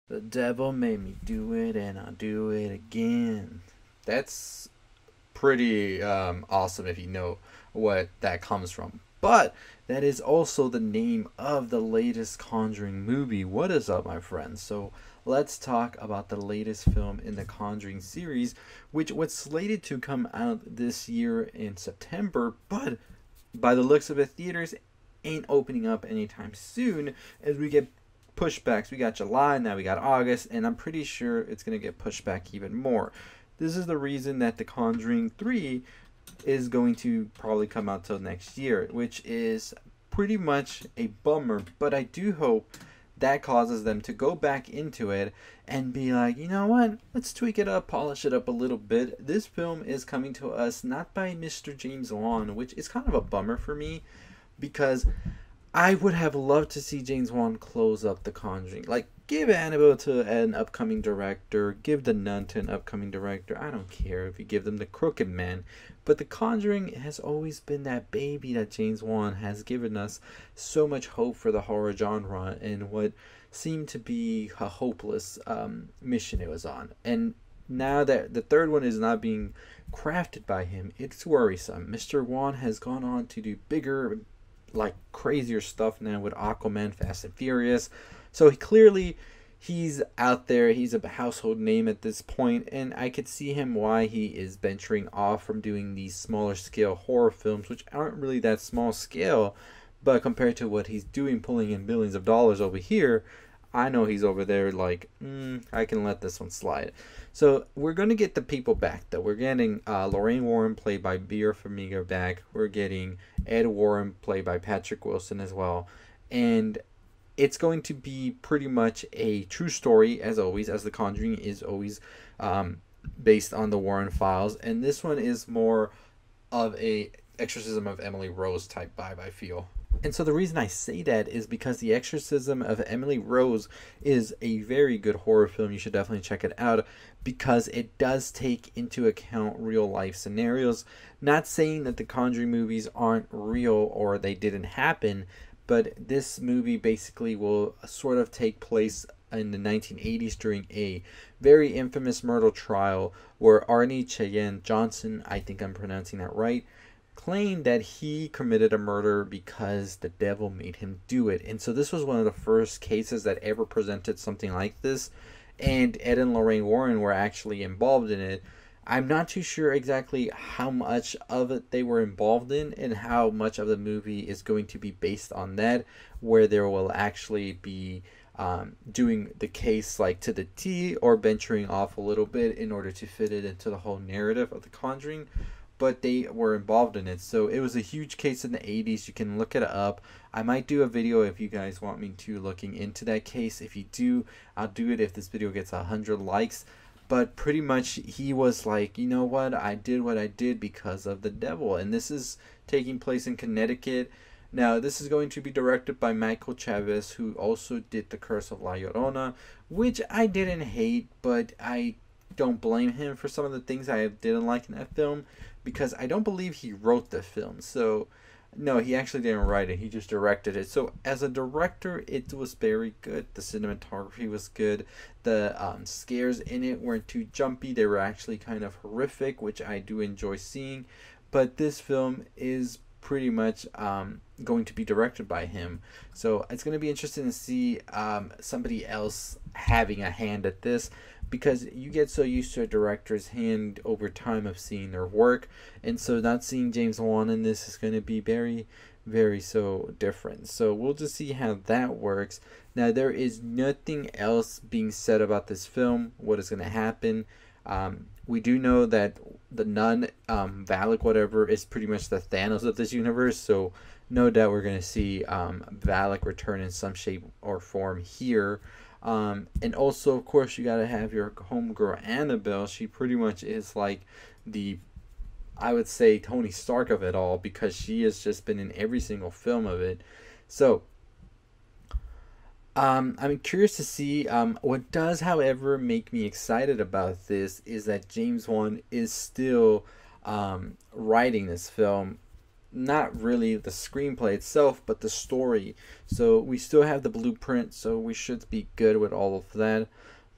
The devil made me do it and I'll do it again. That's pretty awesome if you know what that comes from. But that is also the name of the latest Conjuring movie. What is up, my friends? So let's talk about the latest film in the Conjuring series, which was slated to come out this year in September, but by the looks of it, theaters ain't opening up anytime soon as we get pushbacks. We got July, now we got August, and I'm pretty sure it's going to get pushed back even more. This is the reason that The Conjuring 3 is going to probably come out till next year, which is pretty much a bummer, but I do hope that causes them to go back into it and be like, you know what, let's tweak it up, polish it up a little bit. This film is coming to us not by Mr. James Wan, which is kind of a bummer for me because I would have loved to see James Wan close up The Conjuring. Like, give Annabelle to an upcoming director, give The Nun to an upcoming director. I don't care if you give them The Crooked Man. But The Conjuring has always been that baby that James Wan has given us so much hope for the horror genre and what seemed to be a hopeless mission it was on. And now that the third one is not being crafted by him, it's worrisome. Mr. Wan has gone on to do bigger, like crazier stuff now with Aquaman, Fast and Furious. So he's out there. He's a household name at this point, and I could see him why he is venturing off from doing these smaller scale horror films, which aren't really that small scale, but compared to what he's doing, pulling in billions of dollars over here, I know he's over there like, I can let this one slide. So we're going to get the people back, though. We're getting Lorraine Warren, played by Vera Farmiga, back. We're getting Ed Warren, played by Patrick Wilson, as well. And it's going to be pretty much a true story, as always, as The Conjuring is always based on the Warren files. And this one is more of a exorcism of Emily Rose type vibe, I feel. And so the reason I say that is because The Exorcism of Emily Rose is a very good horror film. You should definitely check it out because it does take into account real life scenarios. Not saying that the Conjuring movies aren't real or they didn't happen, but this movie basically will sort of take place in the 1980s during a very infamous murder trial where Arnie Cheyenne Johnson, I think I'm pronouncing that right, claimed that he committed a murder because the devil made him do it. And so this was one of the first cases that ever presented something like this. And Ed and Lorraine Warren were actually involved in it. I'm not too sure exactly how much of it they were involved in and how much of the movie is going to be based on that, where there will actually be doing the case like to the T or venturing off a little bit in order to fit it into the whole narrative of The Conjuring, but they were involved in it. So it was a huge case in the 80s. You can look it up. I might do a video if you guys want me to looking into that case. If you do, I'll do it if this video gets 100 likes. But pretty much he was like, you know what? I did what I did because of the devil. And this is taking place in Connecticut. Now, this is going to be directed by Michael Chavez, who also did The Curse of La Llorona, which I didn't hate, but I don't blame him for some of the things I didn't like in that film because I don't believe he wrote the film. So, no, he actually didn't write it. He just directed it. So, as a director, it was very good. The cinematography was good. The scares in it weren't too jumpy. They were actually kind of horrific, which I do enjoy seeing. But this film is pretty much going to be directed by him. So, it's going to be interesting to see somebody else having a hand at this because you get so used to a director's hand over time of seeing their work, and so not seeing James Wan in this is going to be very, very so different. So we'll just see how that works. Now there is nothing else being said about this film, what is going to happen. We do know that the nun, Valak, whatever, is pretty much the Thanos of this universe, so no doubt we're going to see Valak return in some shape or form here. And also, of course, you gotta have your homegirl Annabelle. She pretty much is like the, I would say, Tony Stark of it all because she has just been in every single film of it. So, I'm curious to see. What does, however, make me excited about this is that James Wan is still writing this film. not really the screenplay itself, but the story. So we still have the blueprint, so we should be good with all of that.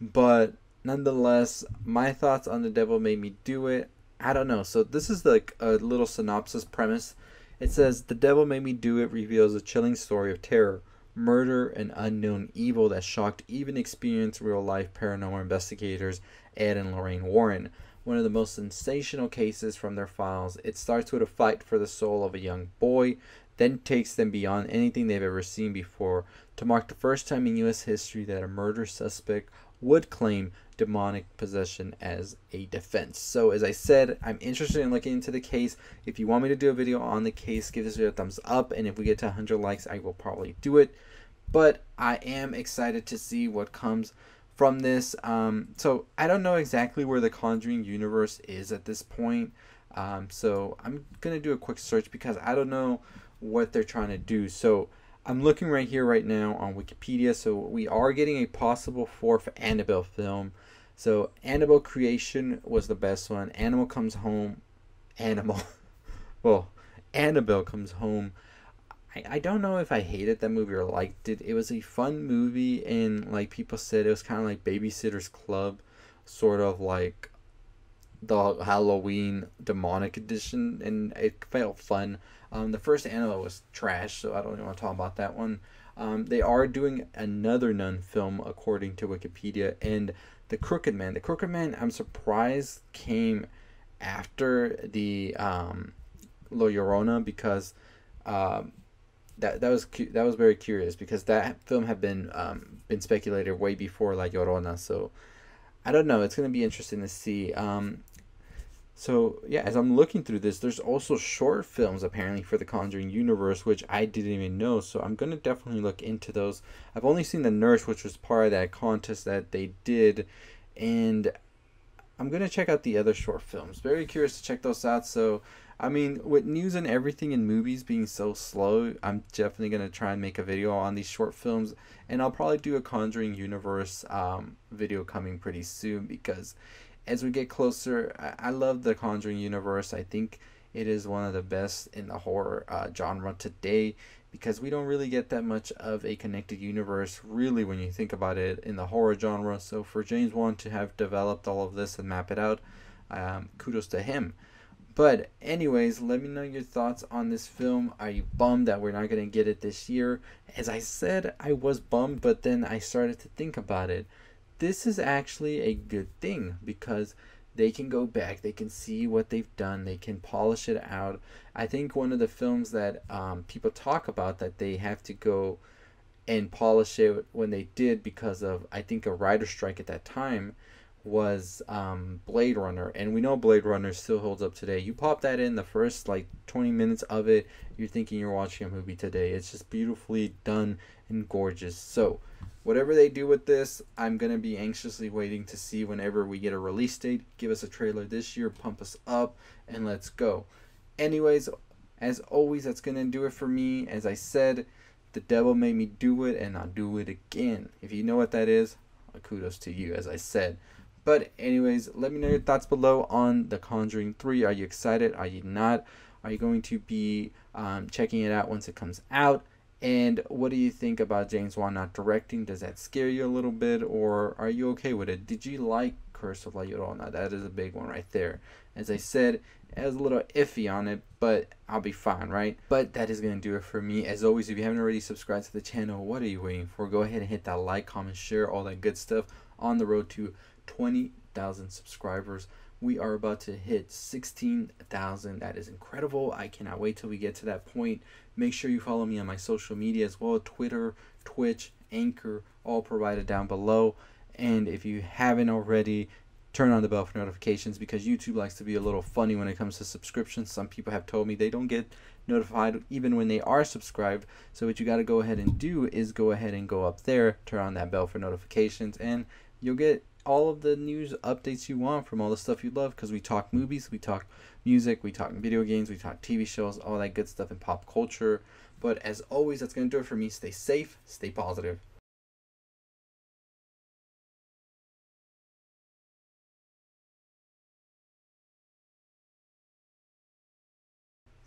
But nonetheless, my thoughts on The Devil Made Me Do It, I don't know. So this is like a little synopsis premise. It says The Devil Made Me Do It reveals a chilling story of terror, murder, and unknown evil that shocked even experienced real life paranormal investigators Ed and Lorraine Warren. One of the most sensational cases from their files, it starts with a fight for the soul of a young boy, then takes them beyond anything they've ever seen before to mark the first time in U.S. history that a murder suspect would claim demonic possession as a defense. So, as I said, I'm interested in looking into the case. If you want me to do a video on the case, give this video a thumbs up, and if we get to 100 likes, I will probably do it. But I am excited to see what comes from this. So I don't know exactly where the Conjuring universe is at this point. So I'm gonna do a quick search because I don't know what they're trying to do. So I'm looking right here right now on Wikipedia. So we are getting a possible fourth Annabelle film. So Annabelle Creation was the best one. Animal Comes Home. Animal. Well, Annabelle Comes Home. I don't know if I hated that movie or liked it. It was a fun movie, and like people said, it was kind of like Babysitter's Club, sort of like the Halloween demonic edition, and it felt fun. The first Annabelle was trash, so I don't even want to talk about that one. They are doing another Nun film, according to Wikipedia, and The Crooked Man. The Crooked Man, I'm surprised, came after the La Llorona because. Um, that was very curious because that film had been speculated way before La Llorona. So I don't know. It's gonna be interesting to see. So yeah, as I'm looking through this, there's also short films apparently for the Conjuring universe, which I didn't even know. So I'm gonna definitely look into those. I've only seen The Nurse, which was part of that contest that they did, and I'm gonna check out the other short films. Very curious to check those out. So, I mean, with news and everything in movies being so slow, I'm definitely gonna try and make a video on these short films, and I'll probably do a Conjuring Universe video coming pretty soon because as we get closer, I love the Conjuring Universe. I think it is one of the best in the horror genre today because we don't really get that much of a connected universe really when you think about it in the horror genre. So for James Wan to have developed all of this and map it out, kudos to him. But anyways, let me know your thoughts on this film. Are you bummed that we're not going to get it this year? As I said, I was bummed, but then I started to think about it. This is actually a good thing because they can go back, they can see what they've done, they can polish it out. I think one of the films that people talk about that they have to go and polish it when they did because of I think a writer strike at that time was Blade Runner, and we know Blade Runner still holds up today. You pop that in the first like 20 minutes of it, you're thinking you're watching a movie today. It's just beautifully done and gorgeous. So, whatever they do with this, I'm gonna be anxiously waiting to see whenever we get a release date. Give us a trailer this year, pump us up, and let's go. Anyways, as always, that's gonna do it for me. As I said, the devil made me do it, and I'll do it again. If you know what that is, kudos to you, as I said. But anyways, let me know your thoughts below on The Conjuring 3. Are you excited? Are you not? Are you going to be checking it out once it comes out? And what do you think about James Wan not directing? Does that scare you a little bit, or are you okay with it? Did you like Curse of La Llorona? That is a big one right there. As I said, I was a little iffy on it, but I'll be fine, right? But that is going to do it for me. As always, if you haven't already subscribed to the channel, what are you waiting for? Go ahead and hit that like, comment, share, all that good stuff on the road to 20,000 subscribers. We are about to hit 16,000. That is incredible. I cannot wait till we get to that point. Make sure you follow me on my social media as well. Twitter, Twitch, Anchor, all provided down below. And if you haven't already, turn on the bell for notifications because YouTube likes to be a little funny when it comes to subscriptions. Some people have told me they don't get notified even when they are subscribed. So what you got to go ahead and do is go ahead and go up there, turn on that bell for notifications, and you'll get all of the news updates you want from all the stuff you love because we talk movies, we talk music, we talk video games, we talk TV shows, all that good stuff in pop culture. But as always, that's going to do it for me. Stay safe, stay positive.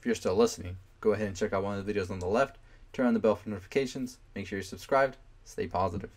if you're still listening, go ahead and check out one of the videos on the left. Turn on the bell for notifications. Make sure you're subscribed. Stay positive.